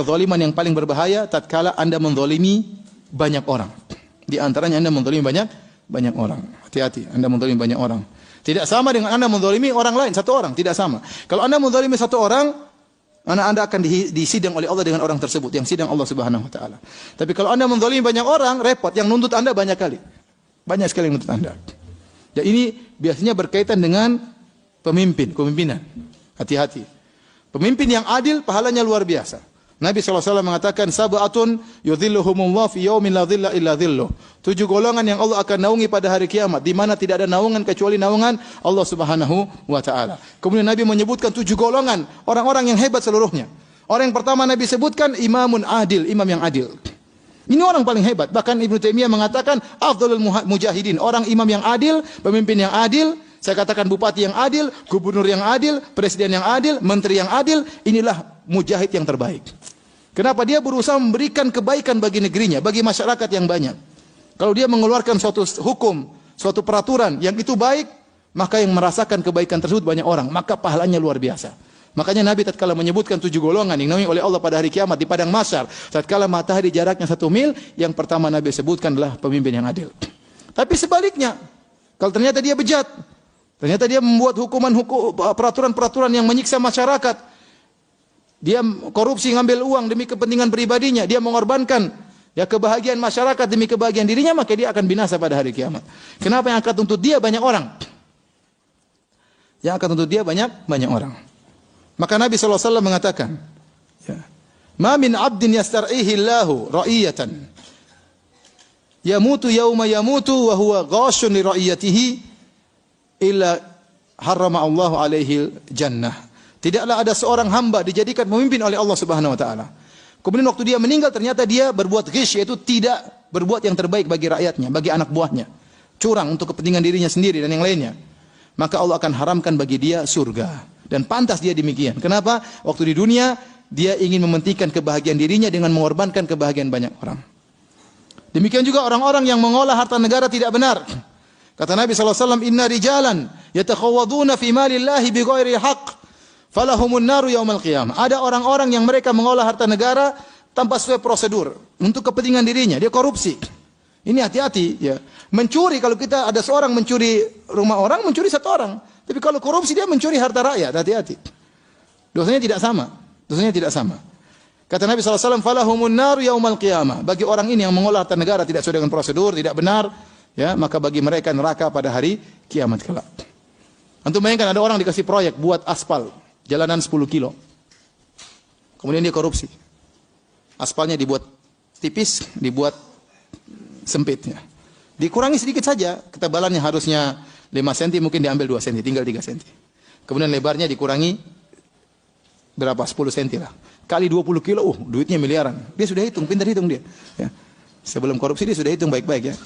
kezaliman yang paling berbahaya tatkala Anda menzalimi banyak orang. Di antaranya Anda menzalimi banyak orang. Hati-hati, Anda menzalimi banyak orang. Tidak sama dengan Anda menzalimi orang lain, satu orang, tidak sama. Kalau Anda menzalimi satu orang, Anda akan disidang oleh Allah dengan orang tersebut, yang sidang Allah Subhanahu wa taala. Tapi kalau Anda menzalimi banyak orang, repot, yang nuntut Anda banyak kali. Banyak sekali yang nuntut Anda. Ya, ini biasanya berkaitan dengan kepemimpinan. Hati-hati. Pemimpin yang adil pahalanya luar biasa. Nabi SAW mengatakan, sab'atun yudhilluhumullah fi yaumin la dhilla illa dhilluh. 7 golongan yang Allah akan naungi pada hari kiamat, di mana tidak ada naungan kecuali naungan Allah Subhanahu wa taala. Kemudian Nabi menyebutkan 7 golongan orang-orang yang hebat seluruhnya. Orang yang pertama Nabi sebutkan imamun adil, imam yang adil. Ini orang paling hebat. Bahkan Ibnu Taimiyah mengatakan afdhalul mujahidin, orang imam yang adil, pemimpin yang adil. Saya katakan bupati yang adil, gubernur yang adil, presiden yang adil, menteri yang adil, inilah mujahid yang terbaik. Kenapa? Dia berusaha memberikan kebaikan bagi negerinya, bagi masyarakat yang banyak. Kalau dia mengeluarkan suatu hukum, suatu peraturan yang itu baik, maka yang merasakan kebaikan tersebut banyak orang, maka pahalanya luar biasa. Makanya Nabi tatkala menyebutkan 7 golongan yang dinaungi oleh Allah pada hari kiamat di padang mahsyar, tatkala matahari jaraknya 1 mil, yang pertama Nabi sebutkan adalah pemimpin yang adil. Tapi sebaliknya, kalau ternyata dia bejat, ternyata dia membuat peraturan-peraturan yang menyiksa masyarakat, dia korupsi, ngambil uang demi kepentingan pribadinya, dia mengorbankan kebahagiaan masyarakat demi kebahagiaan dirinya, maka dia akan binasa pada hari kiamat. Kenapa? Yang akan tuntut dia banyak orang. Yang akan tuntut dia banyak orang. Maka Nabi SAW mengatakan, ma min abdin yastar'ihi Allahu ra'iyatan yamutu yawma yamutu wa huwa ghashun li ra'iyatihi illa harrama Allahu alaihi jannah. Tidaklah ada seorang hamba dijadikan pemimpin oleh Allah Subhanahu wa taala. Kemudian waktu dia meninggal ternyata dia berbuat ghish, yaitu tidak berbuat yang terbaik bagi rakyatnya, bagi anak buahnya. Curang untuk kepentingan dirinya sendiri dan yang lainnya. Maka Allah akan haramkan bagi dia surga. Dan pantas dia demikian. Kenapa? Waktu di dunia dia ingin mementingkan kebahagiaan dirinya dengan mengorbankan kebahagiaan banyak orang. Demikian juga orang-orang yang mengolah harta negara tidak benar. Kata Nabi SAW, inna rijalan yatakhawaduna fi malillahi bighairi haqq falahumun naru yaumal qiyamah. Ada orang-orang yang mereka mengolah harta negara tanpa sesuai prosedur untuk kepentingan dirinya, dia korupsi. Ini hati-hati ya. Mencuri, kalau kita ada seorang mencuri rumah orang, mencuri satu orang. Tapi kalau korupsi dia mencuri harta rakyat, hati-hati. Dosanya tidak sama. Dosanya tidak sama. Kata Nabi SAW, falahumun naru yaumal qiyamah. Bagi orang ini yang mengolah harta negara tidak sesuai dengan prosedur, tidak benar, ya, maka bagi mereka neraka pada hari kiamat kelak. Antum bayangkan ada orang dikasih proyek buat aspal jalanan 10 kilo. Kemudian dia korupsi. Aspalnya dibuat tipis, dibuat sempit. Ya. Dikurangi sedikit saja. Ketebalannya harusnya 5 cm, mungkin diambil 2 cm, tinggal 3 cm. Kemudian lebarnya dikurangi berapa? 10 cm lah. Kali 20 kilo, duitnya miliaran. Dia sudah hitung, pintar hitung dia. Ya. Sebelum korupsi dia sudah hitung baik-baik ya.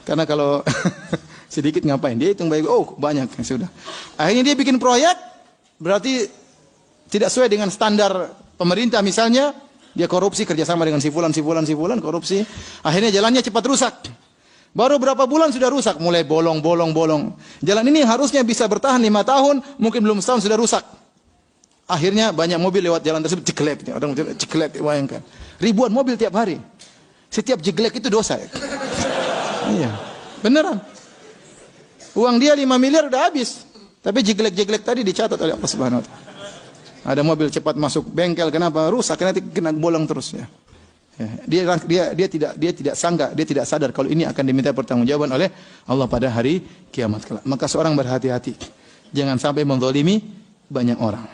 Karena kalau sedikit ngapain? Dia hitung baik, banyak, sudah. Akhirnya dia bikin proyek, berarti tidak sesuai dengan standar pemerintah misalnya, dia korupsi kerjasama dengan si fulan, korupsi. Akhirnya jalannya cepat rusak. Baru berapa bulan sudah rusak, mulai bolong. Jalan ini harusnya bisa bertahan 5 tahun, mungkin belum setahun sudah rusak. Akhirnya banyak mobil lewat jalan tersebut, jeglek. Orang jeglek, bayangkan. Ribuan mobil tiap hari. Setiap jeglek itu dosa. Ya? Iya, beneran. Uang dia 5 miliar udah habis. Tapi jeglek-jeglek tadi dicatat oleh Allah Subhanahu wa taala. Ada mobil cepat masuk bengkel, kenapa? Rusak, nanti kena bolong terus ya. Dia tidak sangka, dia tidak sadar kalau ini akan diminta pertanggungjawaban oleh Allah pada hari kiamat kelak. Maka seorang berhati-hati. Jangan sampai menzalimi banyak orang.